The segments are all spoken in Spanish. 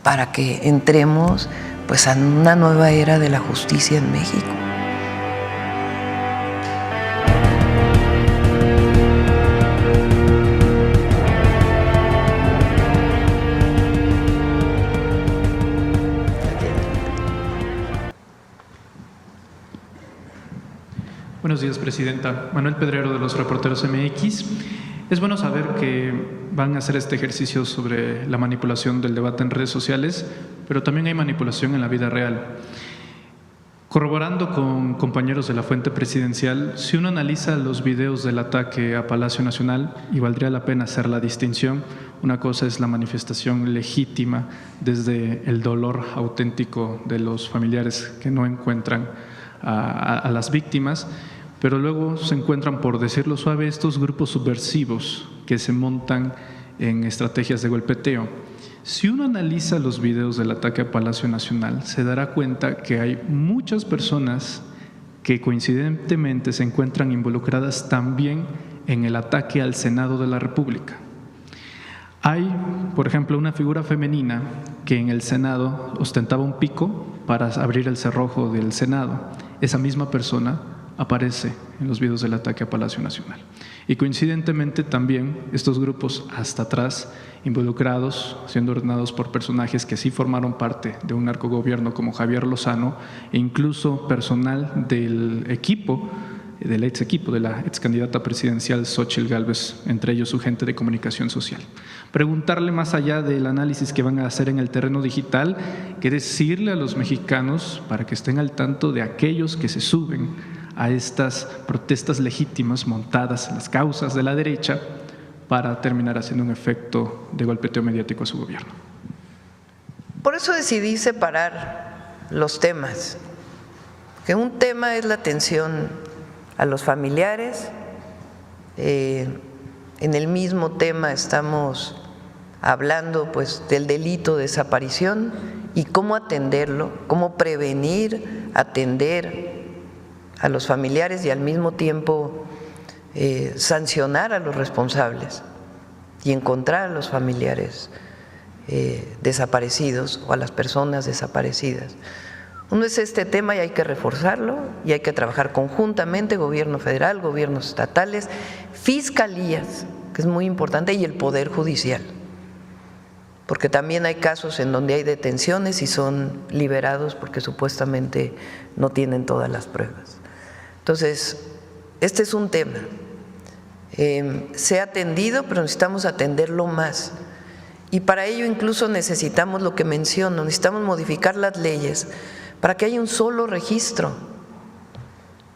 para que entremos pues a una nueva era de la justicia en México. Buenos días, Presidenta. Manuel Pedrero, de los Reporteros MX. Es bueno saber que van a hacer este ejercicio sobre la manipulación del debate en redes sociales, pero también hay manipulación en la vida real. Corroborando con compañeros de la fuente presidencial, si uno analiza los videos del ataque a Palacio Nacional, y valdría la pena hacer la distinción, una cosa es la manifestación legítima desde el dolor auténtico de los familiares que no encuentran a las víctimas, pero luego se encuentran, por decirlo suave, estos grupos subversivos que se montan en estrategias de golpeteo. Si uno analiza los videos del ataque a Palacio Nacional, se dará cuenta que hay muchas personas que coincidentemente se encuentran involucradas también en el ataque al Senado de la República. Hay, por ejemplo, una figura femenina que en el Senado ostentaba un pico para abrir el cerrojo del Senado. Esa misma persona aparece en los videos del ataque a Palacio Nacional. Y coincidentemente también estos grupos hasta atrás involucrados, siendo ordenados por personajes que sí formaron parte de un narcogobierno como Javier Lozano, e incluso personal del equipo, del ex equipo de la ex candidata presidencial Xóchitl Gálvez, entre ellos su gente de comunicación social. Preguntarle, más allá del análisis que van a hacer en el terreno digital, qué decirle a los mexicanos para que estén al tanto de aquellos que se suben a estas protestas legítimas montadas en las causas de la derecha para terminar haciendo un efecto de golpeteo mediático a su gobierno. Por eso decidí separar los temas, que un tema es la atención a los familiares, en el mismo tema estamos hablando pues del delito de desaparición y cómo atenderlo, cómo prevenir, atender a los familiares y al mismo tiempo sancionar a los responsables y encontrar a los familiares desaparecidos o a las personas desaparecidas. Uno es este tema y hay que reforzarlo y hay que trabajar conjuntamente, gobierno federal, gobiernos estatales, fiscalías, que es muy importante, y el Poder Judicial, porque también hay casos en donde hay detenciones y son liberados porque supuestamente no tienen todas las pruebas. Entonces, este es un tema. Se ha atendido, pero necesitamos atenderlo más. Y para ello incluso necesitamos lo que menciono, necesitamos modificar las leyes para que haya un solo registro,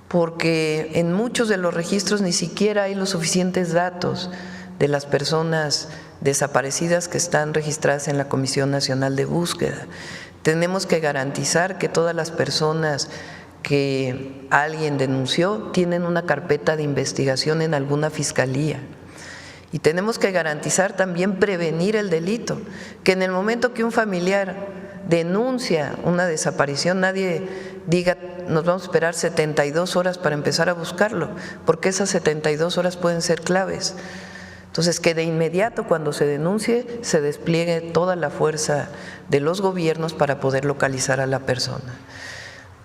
porque en muchos de los registros ni siquiera hay los suficientes datos de las personas desaparecidas que están registradas en la Comisión Nacional de Búsqueda. Tenemos que garantizar que todas las personas que alguien denunció tienen una carpeta de investigación en alguna fiscalía. Y tenemos que garantizar también prevenir el delito, que en el momento que un familiar denuncia una desaparición, nadie diga nos vamos a esperar 72 horas para empezar a buscarlo, porque esas 72 horas pueden ser claves. Entonces, que de inmediato cuando se denuncie se despliegue toda la fuerza de los gobiernos para poder localizar a la persona.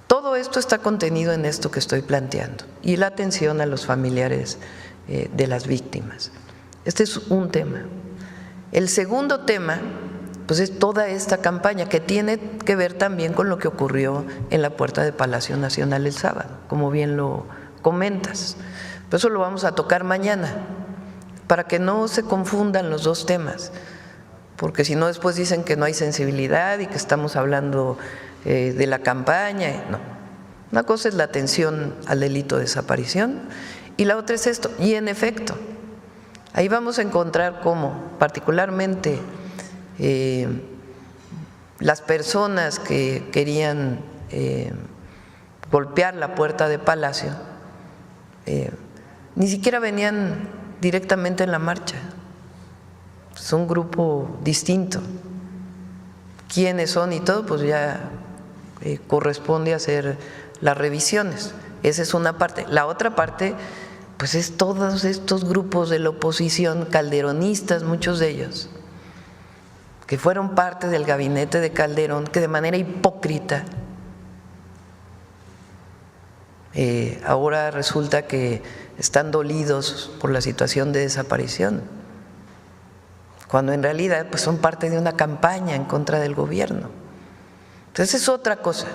Todo esto está contenido en esto que estoy planteando y la atención a los familiares de las víctimas. Este es un tema. El segundo tema, pues es toda esta campaña que tiene que ver también con lo que ocurrió en la puerta de Palacio Nacional el sábado, como bien lo comentas. Por eso lo vamos a tocar mañana, para que no se confundan los dos temas, porque si no después dicen que no hay sensibilidad y que estamos hablando de la campaña. No, una cosa es la atención al delito de desaparición y la otra es esto. Y en efecto, ahí vamos a encontrar cómo particularmente las personas que querían golpear la puerta de Palacio ni siquiera venían directamente en la marcha, es un grupo distinto. ¿Quiénes son y todo? Pues ya corresponde hacer las revisiones. Esa es una parte. La otra parte, pues es todos estos grupos de la oposición, calderonistas, muchos de ellos, que fueron parte del gabinete de Calderón, que de manera hipócrita ahora resulta que están dolidos por la situación de desaparición, cuando en realidad pues son parte de una campaña en contra del gobierno. Entonces es otra cosa,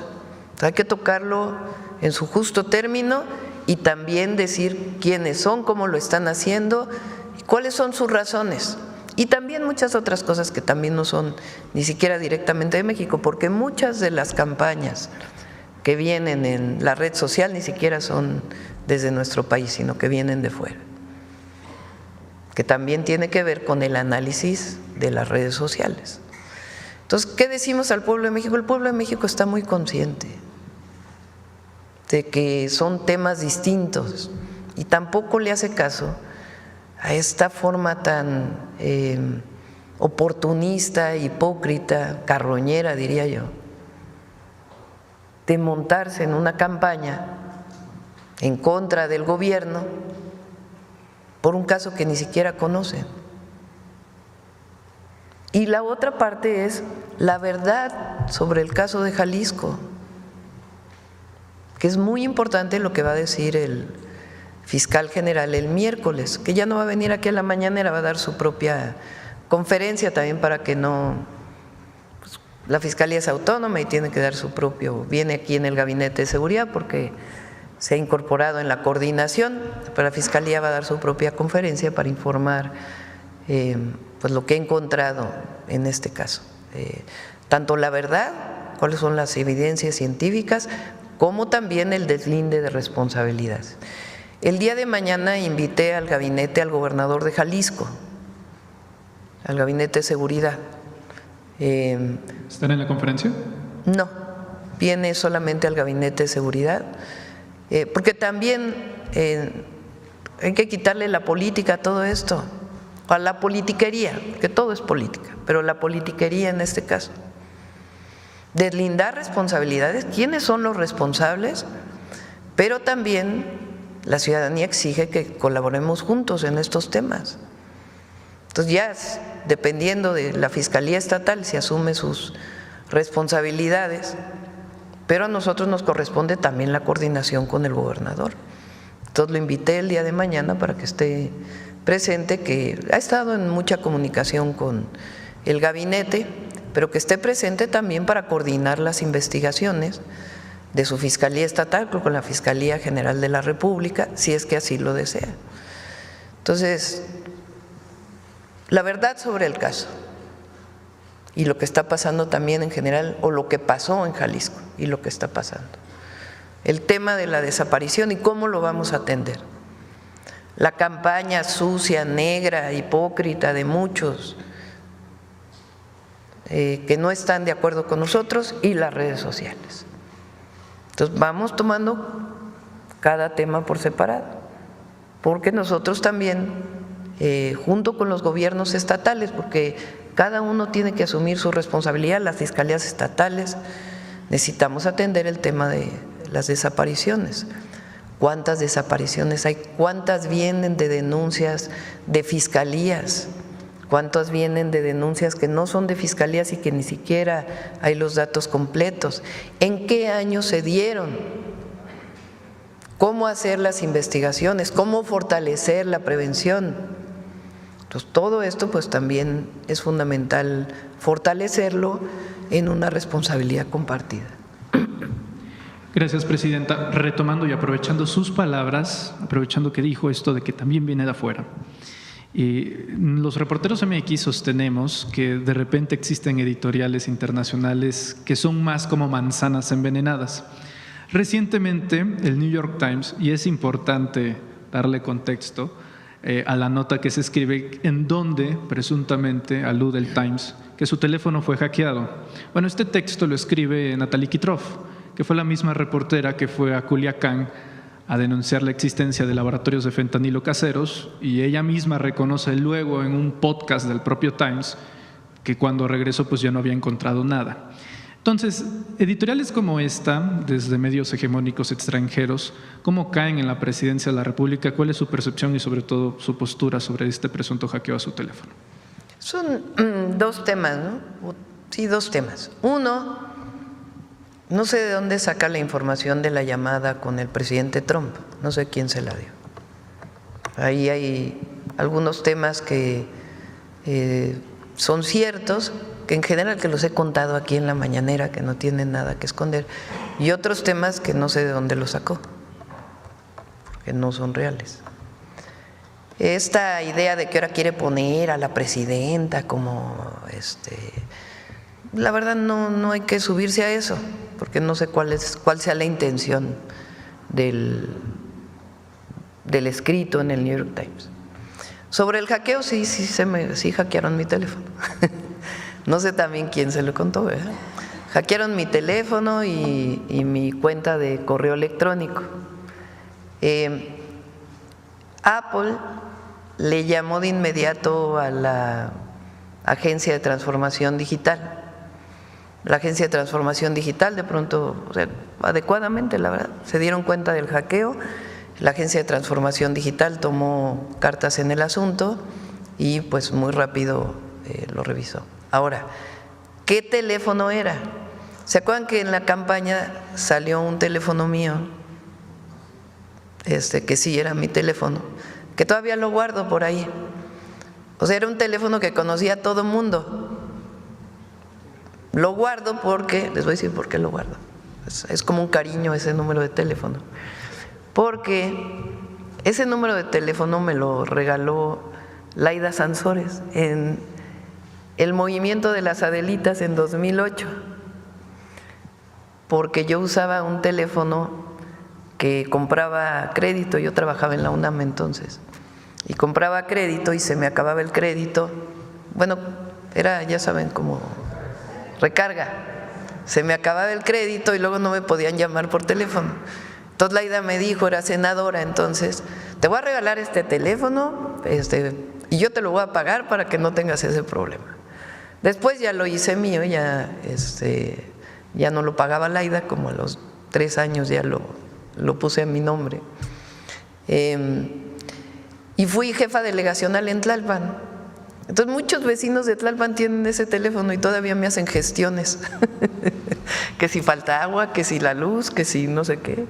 hay que tocarlo en su justo término y también decir quiénes son, cómo lo están haciendo y cuáles son sus razones. Y también muchas otras cosas que también no son ni siquiera directamente de México, porque muchas de las campañas que vienen en la red social ni siquiera son desde nuestro país, sino que vienen de fuera, que también tiene que ver con el análisis de las redes sociales. Entonces, ¿qué decimos al pueblo de México? El pueblo de México está muy consciente de que son temas distintos y tampoco le hace caso a esta forma tan oportunista, hipócrita, carroñera, diría yo, de montarse en una campaña en contra del gobierno por un caso que ni siquiera conocen. Y la otra parte es la verdad sobre el caso de Jalisco, que es muy importante lo que va a decir el fiscal general el miércoles, que ya no va a venir aquí a la mañanera, va a dar su propia conferencia también para que no… La Fiscalía es autónoma y tiene que dar su propio, viene aquí en el Gabinete de Seguridad porque se ha incorporado en la coordinación, pero la Fiscalía va a dar su propia conferencia para informar pues lo que he encontrado en este caso. Tanto la verdad, cuáles son las evidencias científicas, como también el deslinde de responsabilidades. El día de mañana invité al gabinete al gobernador de Jalisco, al Gabinete de Seguridad. ¿Están en la conferencia? No, viene solamente al Gabinete de Seguridad, porque también hay que quitarle la política a todo esto, a la politiquería, que todo es política, pero la politiquería en este caso. Deslindar responsabilidades, quiénes son los responsables, pero también la ciudadanía exige que colaboremos juntos en estos temas. Entonces ya dependiendo de la Fiscalía Estatal se asume sus responsabilidades, pero a nosotros nos corresponde también la coordinación con el gobernador. Entonces lo invité el día de mañana para que esté presente, que ha estado en mucha comunicación con el gabinete, pero que esté presente también para coordinar las investigaciones de su Fiscalía Estatal con la Fiscalía General de la República, si es que así lo desea. Entonces, la verdad sobre el caso y lo que está pasando también en general, o lo que pasó en Jalisco y lo que está pasando. El tema de la desaparición y cómo lo vamos a atender. La campaña sucia, negra, hipócrita de muchos que no están de acuerdo con nosotros y las redes sociales. Entonces vamos tomando cada tema por separado, porque nosotros también junto con los gobiernos estatales, porque cada uno tiene que asumir su responsabilidad, las fiscalías estatales, necesitamos atender el tema de las desapariciones. ¿Cuántas desapariciones hay? ¿Cuántas vienen de denuncias de fiscalías? ¿Cuántas vienen de denuncias que no son de fiscalías y que ni siquiera hay los datos completos? ¿En qué año se dieron? ¿Cómo hacer las investigaciones? ¿Cómo fortalecer la prevención? Entonces, todo esto pues también es fundamental fortalecerlo en una responsabilidad compartida. Gracias, Presidenta. Retomando y aprovechando sus palabras, aprovechando que dijo esto de que también viene de afuera. Los reporteros MX sostenemos que de repente existen editoriales internacionales que son más como manzanas envenenadas. Recientemente, el New York Times, y es importante darle contexto a la nota que se escribe, en donde presuntamente alude el Times que su teléfono fue hackeado. Bueno, este texto lo escribe Natalie Kitroff, que fue la misma reportera que fue a Culiacán a denunciar la existencia de laboratorios de fentanilo caseros, y ella misma reconoce luego en un podcast del propio Times que cuando regresó pues ya no había encontrado nada. Entonces, editoriales como esta, desde medios hegemónicos extranjeros, ¿cómo caen en la presidencia de la República? ¿Cuál es su percepción y sobre todo su postura sobre este presunto hackeo a su teléfono? Son dos temas, ¿no? Sí, dos temas. Uno, no sé de dónde saca la información de la llamada con el presidente Trump, no sé quién se la dio. Ahí hay algunos temas que son ciertos, que en general que los he contado aquí en la mañanera, que no tienen nada que esconder, y otros temas que no sé de dónde los sacó, porque no son reales. Esta idea de que ahora quiere poner a la presidenta como la verdad no hay que subirse a eso, porque no sé cuál sea la intención del escrito en el New York Times. Sobre el hackeo, sí hackearon mi teléfono. No sé también quién se lo contó, ¿verdad? Hackearon mi teléfono y mi cuenta de correo electrónico. Apple le llamó de inmediato a la Agencia de Transformación Digital. La Agencia de Transformación Digital de pronto, o sea, adecuadamente, la verdad, se dieron cuenta del hackeo. La Agencia de Transformación Digital tomó cartas en el asunto y pues muy rápido lo revisó. Ahora, ¿qué teléfono era? ¿Se acuerdan que en la campaña salió un teléfono mío? Que sí era mi teléfono, que todavía lo guardo por ahí. O sea, era un teléfono que conocía a todo mundo. Lo guardo porque, les voy a decir por qué lo guardo. Es como un cariño ese número de teléfono. Porque ese número de teléfono me lo regaló Laida Sansores en el movimiento de las Adelitas en 2008, porque yo usaba un teléfono que compraba crédito, yo trabajaba en la UNAM entonces, y compraba crédito y se me acababa el crédito, bueno, era, ya saben, como recarga, se me acababa el crédito y luego no me podían llamar por teléfono. Entonces Laida me dijo, era senadora entonces, te voy a regalar este teléfono y yo te lo voy a pagar para que no tengas ese problema. Después ya lo hice mío, ya no lo pagaba Laida, como a los 3 años ya lo puse a mi nombre. Y fui jefa delegacional en Tlalpan. Entonces muchos vecinos de Tlalpan tienen ese teléfono y todavía me hacen gestiones. Que si falta agua, que si la luz, que si no sé qué.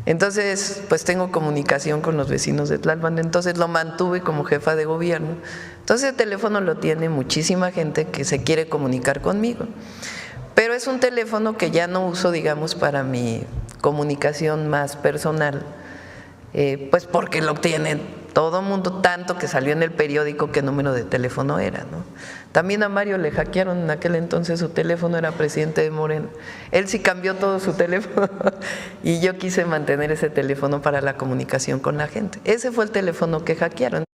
Entonces, pues tengo comunicación con los vecinos de Tlalpan, entonces lo mantuve como jefa de gobierno. Entonces el teléfono lo tiene muchísima gente que se quiere comunicar conmigo. Pero es un teléfono que ya no uso, digamos, para mi comunicación más personal, pues porque lo tiene todo mundo, tanto que salió en el periódico qué número de teléfono era, ¿no? También a Mario le hackearon en aquel entonces su teléfono, era presidente de Morena. Él sí cambió todo su teléfono y yo quise mantener ese teléfono para la comunicación con la gente. Ese fue el teléfono que hackearon.